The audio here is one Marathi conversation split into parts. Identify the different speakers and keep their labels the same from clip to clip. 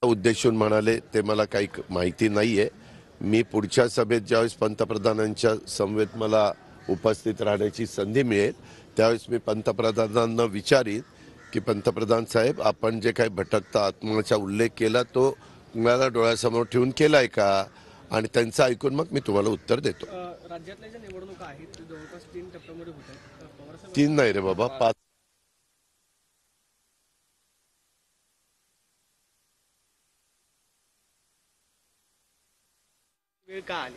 Speaker 1: उद्देशून म्हणाले ते मला काही माहिती नाहीये। मी पुढच्या सभेत ज्यावेळेस पंतप्रधानांच्या समवेत मला उपस्थित राहण्याची संधी मिळेल त्यावेळेस मी पंतप्रधानांना विचारीन की पंतप्रधान साहेब आपण जे काही भटकता आत्म्याचा उल्लेख केला तो तुम्हाला डोळ्यासमोर ठेवून केलाय का, आणि त्यांचं ऐकून मग मी तुम्हाला उत्तर देतो।
Speaker 2: राज्यातल्या ज्या निवडणुका आहेत ते जवळपास 3 टप्प्यामध्ये होत आहेत।
Speaker 1: 3 नाही रे बाबा, 5
Speaker 2: वेळ का आली?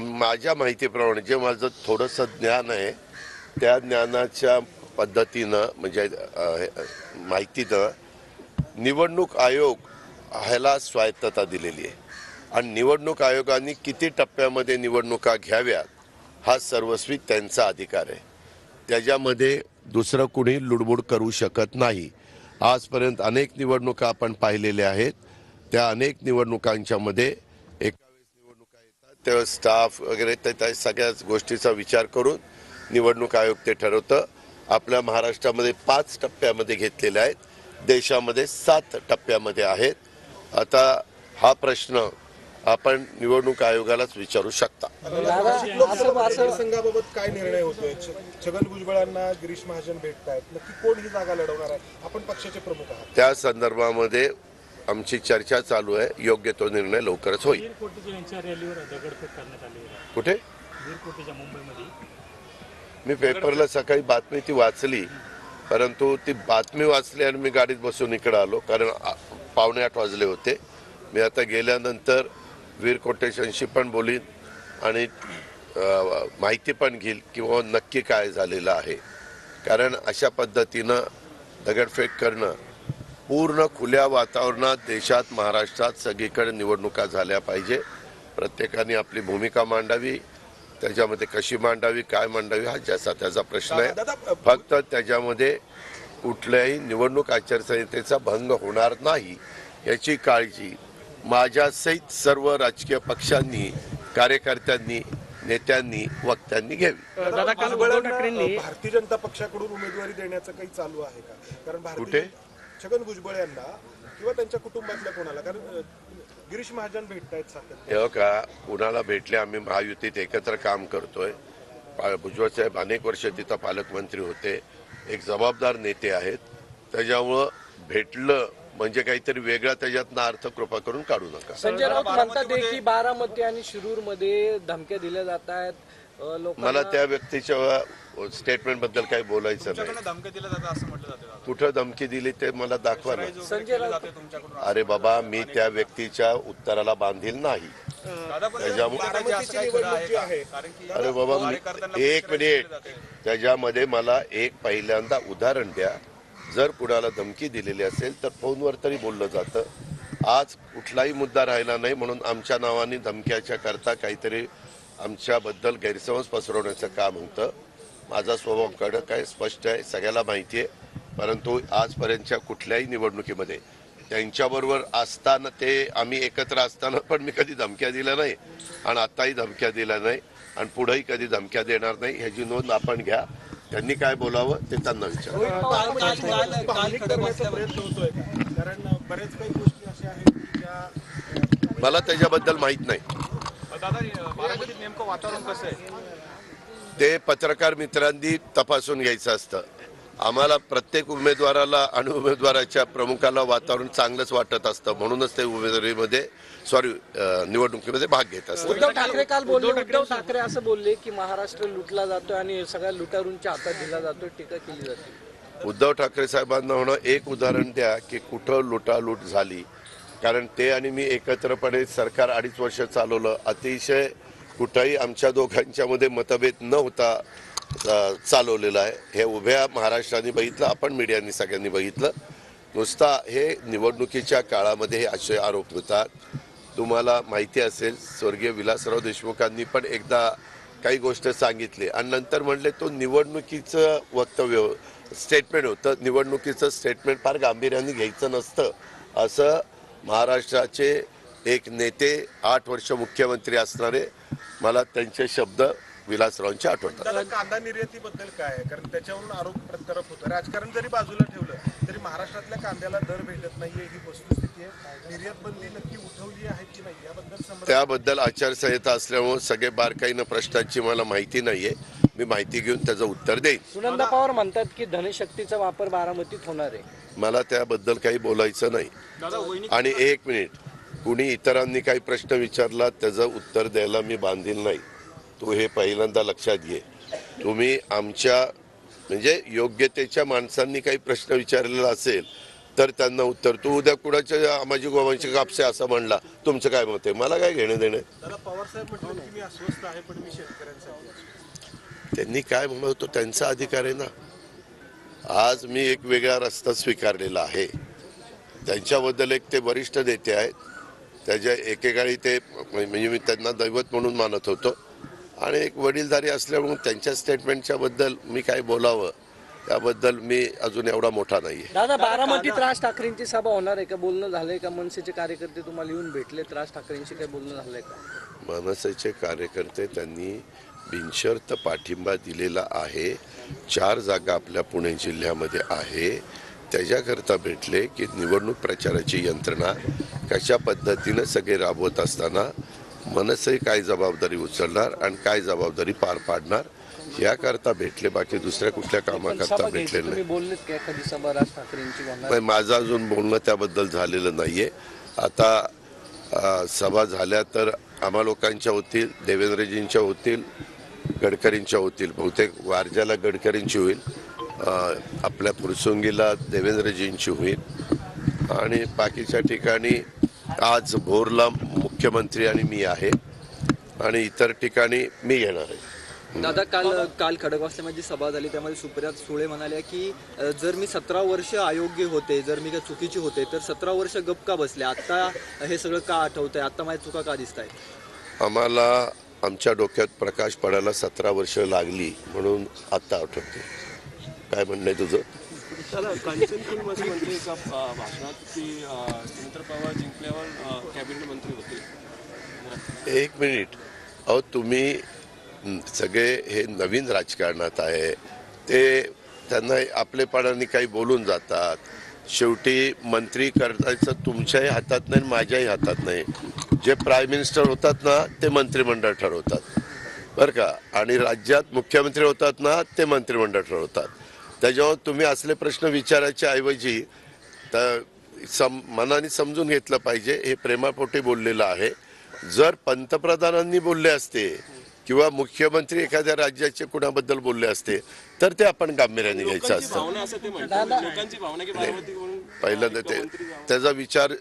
Speaker 1: माझ्या माहितीप्रमाणे जे माझं थोडंसं ज्ञान आहे त्या ज्ञानाच्या पद्धतीनं म्हणजे माहितीनं निवडणूक आयोग ह्याला स्वायत्तता दिलेली आहे आणि निवडणूक आयोगाने किती टप्प्यामध्ये निवडणुका घ्याव्यात हा सर्वस्वी त्यांचा अधिकार आहे। त्याच्यामध्ये दुसरं कुणी लुडबुड करू शकत नाही। आजपर्यंत अनेक निवडणुका आपण पाहिलेल्या आहेत, त्या अनेक निवडणुकांच्या मध्ये तेव्हा स्टाफ वगैरे त्या सगळ्याच गोष्टीचा विचार करून निवडणूक आयोग ते ठरवतं। आपल्या महाराष्ट्रामध्ये 5 टप्प्यामध्ये घेतलेले आहेत, देशामध्ये 7 टप्प्यामध्ये आहेत। आता हा प्रश्न आपण निवडणूक आयोगालाच विचारू शकता।
Speaker 3: संघाबाबत काय निर्णय होतोय? छगन भुजबळांना गिरीश महाजन भेटतायत, नक्की कोण ही जागा लढवणार आहे? आपण पक्षाचे प्रमुख आहात,
Speaker 1: त्या संदर्भामध्ये आमची चर्चा चालू आहे, योग्य तो निर्णय लवकरच होईल। कुठे? मी पेपरला सकाळी बातमी ती वाचली, परंतु ती बातमी वाचली आणि मी गाडीत बसून इकडे आलो कारण 7:45 वाजले होते। मी आता गेल्यानंतर वीर कोटेशनशी पण बोलीन आणि माहिती पण घेईल किंवा नक्की काय झालेलं आहे, कारण अशा पद्धतीनं दगडफेक करणं पूर्ण खुल्या वातावरणात देशात महाराष्ट्रात सगळीकडे निवडणुका झाल्या पाहिजे। प्रत्येकाने आपली भूमिका मांडावी, त्याच्यामध्ये कशी मांडावी काय मांडावी हा ज्याचा त्याचा प्रश्न आहे। फक्त त्याच्यामध्ये कुठल्याही निवडणूक आचारसंहितेचा भंग होणार नाही याची काळजी माझ्यासहित सर्व राजकीय पक्षांनी, कार्यकर्त्यांनी, नेत्यांनी, वक्त्यांनी घ्यावी।
Speaker 2: दादा काल उद्धव ठाकरेंनी
Speaker 3: भारतीय जनता पक्षाकडून उमेदवारी देण्याचं काही चालू आहे का? कारण
Speaker 1: कुठे
Speaker 3: छगन भुजबळ यांना किंवा त्यांच्या कुटुंबातल्या कोणाला, कारण गिरीश महाजन भेटतायत सातत्याने।
Speaker 1: तेव्हा का कुणाला भेटले? आम्ही महायुतीत एकत्र काम करतोय। भुजबळ साहेब अनेक वर्ष तिथं पालकमंत्री होते, एक जबाबदार नेते आहेत, त्याच्यामुळं भेटलं म्हणजे काहीतरी वेगळा त्याच्यातनं अर्थ कृपा करून काढू नका।
Speaker 2: संजय राऊत म्हणतात की बारामती आणि शिरूर मध्ये धमक्या दिल्या जात आहेत लोकांना।
Speaker 1: मला त्या व्यक्तीच्या स्टेटमेंट बद्दल काही बोलायचं नाही।
Speaker 4: धमकी दिल्या जातात असं म्हटलं जातं।
Speaker 1: कुठं धमकी दिली ते मला दाखवा ना।
Speaker 2: संजय राऊत
Speaker 1: अरे बाबा, मी त्या व्यक्तीच्या उत्तराला बांधील नाही। अरे बाबा, एक मिनिट, त्याच्यामध्ये मला एक पहिल्यांदा उदाहरण द्या। जर कुणाला धमकी दिलेली असेल तर फोनवर तरी बोललं जातं। आज कुठलाही मुद्दा राहिला नाही म्हणून आमच्या नावाने धमक्याच्या करता काहीतरी आमच्याबद्दल गैरसमज पसरवण्याचं काम होतं। माझा स्वभाव कडक आहे, स्पष्ट आहे, सगळ्याला माहिती आहे, परंतु आजपर्यंतच्या कुठल्याही निवडणुकीमध्ये त्यांच्याबरोबर असताना ते आम्ही एकत्र असताना पण मी कधी धमक्या दिल्या नाही आणि आताही धमक्या दिल्या नाही आणि पुढेही कधी धमक्या देणार नाही, ह्याची नोंद आपण घ्या। त्यांनी काय बोलावं ते त्यांना विचार। मला त्याच्याबद्दल माहित नाही।
Speaker 4: नेमकं वातावरण कसं आहे
Speaker 1: ते पत्रकार मित्रांनी तपासून घ्यायचं असतं। आम्हाला प्रत्येक उमेदवाराला आणि उमेदवाराच्या प्रमुखाला वातावरण चांगलंच वाटत असतं, म्हणूनच ते निवडणुकीमध्ये भाग घेत असतात।
Speaker 2: उद्धव ठाकरे काल बोलले, उद्धव ठाकरे असं बोलले की महाराष्ट्र लुटला जातोय आणि सगळ्या लुटारूंच्या हातात दिला जातोय, टीका केली जाते।
Speaker 1: उद्धव ठाकरे साहेबांना म्हणून एक उदाहरण द्या की कुठं लुटालूट झाली, कारण ते आणि मी एकत्रपणे सरकार 2.5 वर्ष चालवलं। अतिशय कुठंही आमच्या दोघांच्या मध्ये मतभेद न होता चालवलेलं आहे। हे उभ्या महाराष्ट्राने बघितलं, आपण मीडियानी सगळ्यांनी बघितलं। नुसता हे निवडणुकीच्या काळामध्ये हे असे आरोप होतात। तुम्हाला माहिती असेल स्वर्गीय विलासराव देशमुखांनी पण एकदा काही गोष्ट सांगितली आणि नंतर म्हणले तो निवडणुकीचं वक्तव्य स्टेटमेंट होतं, निवडणुकीचं स्टेटमेंट फार गांभीर्याने घ्यायचं नसतं असं महाराष्ट्राचे एक नेते 8 वर्ष मुख्यमंत्री असणारे मला त्यांचे शब्द विलासरावांची आठवतात.
Speaker 3: दादा, कांदा निर्यातीबद्दल काय आहे? कारण त्याच्यावरून आरोप प्रत्यारोप होतो. राजकारण जरी बाजूला ठेवलं तरी महाराष्ट्रातल्या कांद्याला दर भेटत नाहीये, ही वस्तुस्थिती आहे. निर्यात बंदी नक्की उठवली आहे की नाही याबद्दल
Speaker 1: त्याबद्दल आचारसंहिता असल्यामुळे सगळे बारकाईनं प्रश्नाची मला माहिती नाहीये. मी माहिती घेऊन त्याचं उत्तर देईन.
Speaker 2: सुनंदा पवार म्हणतात की धनशक्तीचा वापर बारामतीत होणार आहे.
Speaker 1: मला त्याबद्दल काही बोलायचं नाही.
Speaker 4: दादा वैनिक
Speaker 1: आणि एक मिनिट, कुणी इतरांनी काही प्रश्न विचारला त्याचं उत्तर द्यायला मी बांधील नाही. तू हे पहिल्यांदा लक्षात घे. तुम्ही आमच्या म्हणजे योग्यतेच्या माणसांनी काही प्रश्न विचारलेला असेल तर त्यांना उत्तर. तू उद्या कुणाच्या आमाजी गोवांची कापसे असं म्हणला, तुमचं काय मत आहे? मला काय घेणं देणं.
Speaker 3: दादा, पवार साहेब म्हटलं की मी अस्वस्थ आहे पण मी शेतकऱ्यांसाठी अस्वस्थ.
Speaker 1: त्यांनी काय म्हणतो त्यांचा अधिकार आहे ना. आज मी एक वेगळा रस्ता स्वीकारलेला आहे. त्यांच्याबद्दल एक ते वरिष्ठ नेते आहेत. त्याच्या एकेकाळी ते म्हणजे मी त्यांना दैवत म्हणून मानत होतो आणि एक वडीलधारी असल्यामुळे त्यांच्या स्टेटमेंटच्या बद्दल मी काय बोलावं त्याबद्दल मी अजून एवढा मोठा नाहीये.
Speaker 2: दादा, बारामतीत राज ठाकरेंची सभा होणार आहे का? बोलणं झालंय का? मनसेचे कार्यकर्ते तुम्हाला येऊन भेटलेत? राज ठाकरेंशी काही बोलणं झालंय का?
Speaker 1: मनसेचे कार्यकर्ते त्यांनी बिनशर्त पाठिंबा दिलेला आहे. 4 जागा आपल्या पुणे जिल्ह्यामध्ये आहे. त्याच्याकरता भेटले की निवडणूक प्रचाराची यंत्रणा कशा पद्धतीनं सगळे राबवत असताना मनसे काय जबाबदारी उचलणार आणि काय जबाबदारी पार पाडणार याकरता भेटले. बाकी दुसऱ्या कुठल्या कामाकरता भेटले नाही.
Speaker 2: तुम्ही बोललेत का एखादी सभा राज ठाकरेंची होणार?
Speaker 1: नाही, माझं अजून बोलणं त्याबद्दल झालेलं नाहीये. आता सभा झाल्या तर आम्हा लोकांच्या होतील, देवेंद्रजींच्या होतील, गडकरींच्या होतील. बहुतेक वारजाला गडकरींची होईल, आपल्या फुरसुंगीला देवेंद्रजींची होईल आणि बाकीच्या ठिकाणी आज भोरला मुख्यमंत्री आणि मी आहे आणि इतर ठिकाणी मी येणार आहे.
Speaker 5: दादा, काल खडकवासल्यामध्ये सभा झाली त्यामध्ये सुप्रिया सुळे म्हणाल्या की जर मी 17 वर्ष अयोग्य होते, जर मी काही चुकीची होते तर 17 वर्ष गप का बसले, आता हे सगळं का आठवतंय, आता माझ्या चुका का दिसत आहेत?
Speaker 1: आम्हाला आमच्या डोक्यात प्रकाश पडायला 17 वर्ष लागली म्हणून आता आठवते. काय म्हणणं आहे तुझं?
Speaker 6: दादा, कांचनकुलमध्ये म्हणजे एका भाषणात की सुमित्रा पवार जिंकल्यावर कॅबिनेट मंत्री होतील.
Speaker 1: एक मिनिट. अहो, तुम्ही सगळे हे नवीन राजकारणात आहे, ते त्यांना आपलेपणाने काही बोलून जातात. शेवटी मंत्री करायचं तुमच्याही हातात नाही, माझ्याही हातात नाही. जे प्राईम मिनिस्टर होतात ना ते मंत्रिमंडळ ठरवतात बरं का, आणि राज्यात मुख्यमंत्री होतात ना ते मंत्रिमंडळ ठरवतात. त्याच्यावर तुम्ही असले प्रश्न विचारायच्या ऐवजी तर मनाने समजून घेतलं पाहिजे. हे प्रेमापोटी बोललेलं आहे. जर पंतप्रधानांनी बोलले असते किंवा मुख्यमंत्री एखाद्या राज्याचे कुणाबद्दल बोलले असते तर ते आपण गांभीर्याने घ्यायचं असतं.
Speaker 6: भावना असं ते म्हणतात, लोकांची भावना की बारामती म्हणून
Speaker 1: पहिल्यांदा त्याचा विचार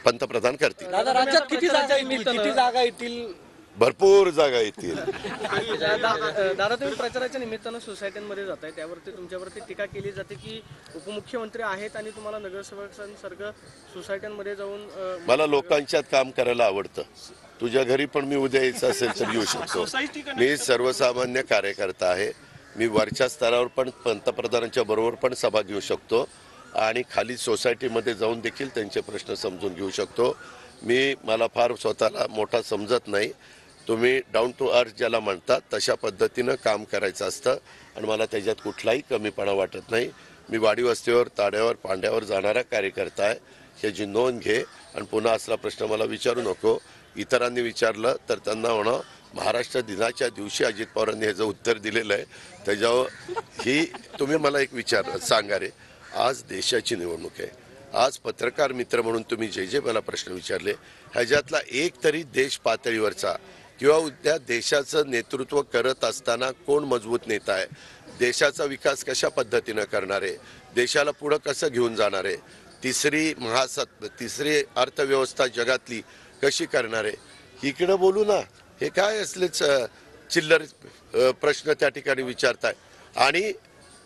Speaker 1: पंतप्रधान करतील.
Speaker 2: दादा, राज्यात किती जागा येतील?
Speaker 1: भरपूर जागा येतील.
Speaker 7: दादा, तुम्ही प्रचाराच्या निमित्तानं सोसायट्यांमध्ये जाताय, त्यावरती तुमच्यावरती टीका केली जाते की उपमुख्यमंत्री आहेत आणि तुम्हाला नगरसेवकांसारखं सोसायट्यांमध्ये जाऊन
Speaker 1: मला लोकांच्यात काम करायला आवडतं. तुझ्या घरी पण मी उद्या यायचं असेल तर येऊ शकतो. मी सर्वसामान्य कार्यकर्ता आहे. मी वरच्या स्तरावर पण पंतप्रधानांच्या बरोबर पण सभा घेऊ शकतो आणि खाली सोसायटीमध्ये जाऊन देखील त्यांचे प्रश्न समजून घेऊ शकतो. मला फार स्वतःला मोठा समजत नाही. तुम्ही डाऊन टू अर्थ ज्याला म्हणतात तशा पद्धतीनं काम करायचं असतं आणि मला त्याच्यात कुठलाही कमीपणा वाटत नाही. मी वाडी वस्तीवर, ताड्यावर, पांड्यावर जाणारा कार्यकर्ता आहे. ह्याची नोंद घे आणि पुन्हा असला प्रश्न मला विचारू नको. इतरांनी विचारलं तर त्यांना म्हणा महाराष्ट्र दिनाच्या दिवशी अजित पवारांनी ह्याचं उत्तर दिलेलं आहे. त्याच्यावर ही तुम्ही मला एक सांगा रे, आज देशाची निवडणूक आहे. आज पत्रकार मित्र म्हणून तुम्ही जे मला प्रश्न विचारले ह्याच्यातला एक तरी देश पातळीवरचा किंवा उद्या देशाचं नेतृत्व करत असताना कोण मजबूत नेता आहे, देशाचा विकास कशा पद्धतीनं करणार आहे, देशाला पुढं कसं घेऊन जाणार आहे, तिसरी अर्थव्यवस्था जगातली कशी करणार आहे, इकडं बोलू ना. हे काय असलेच चिल्लर प्रश्न त्या ठिकाणी विचारताय. आणि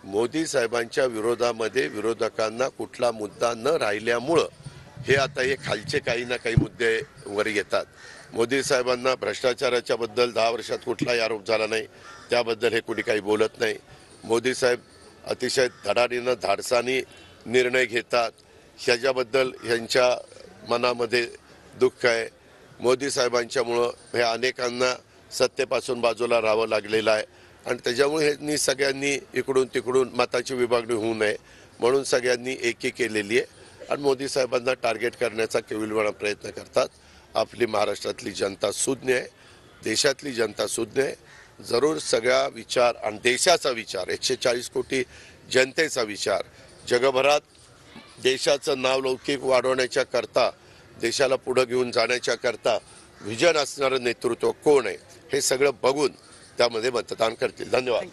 Speaker 1: मोदी साहेबांच्या विरोधामध्ये विरोधकांना कुठला मुद्दा न राहिल्यामुळं हे आता हे खालचे काही ना काही मुद्दे वर येतात. मोदी साहेबांना भ्रष्टाचाराच्या बद्दल 10 वर्षात कुठलाही आरोप झाला नाही, त्याबद्दल हे कुणी काही बोलत नाही. मोदी साहेब अतिशय धडाडीनं धाडसानी निर्णय घेतात, ह्याच्याबद्दल ह्यांच्या मनामध्ये दुःख आहे. मोदी साहेबांच्यामुळं हे अनेकांना सत्तेपासून बाजूला राहावं लागलेलं आहे आणि त्याच्यामुळे ह्यांनी सगळ्यांनी इकडून तिकडून मताची विभागणी होऊ नये म्हणून सगळ्यांनी एकी केलेली आहे आणि मोदी साहेबांना टार्गेट करण्याचा केविलवाणा प्रयत्न करतात. आपली महाराष्ट्रातली जनता सुज्ञ आहे, देशातली जनता सुज्ञ आहे. जरूर सगळा विचार आणि देशाचा विचार 140 कोटी जनतेचा विचार जगभरात देशाचं नावलौकिक वाढवण्याच्या करता देशाला पुढे घेऊन जाण्याच्या करता विजन असणारं नेतृत्व कोण आहे हे सगळं बघून त्यामध्ये मतदान करतील. धन्यवाद.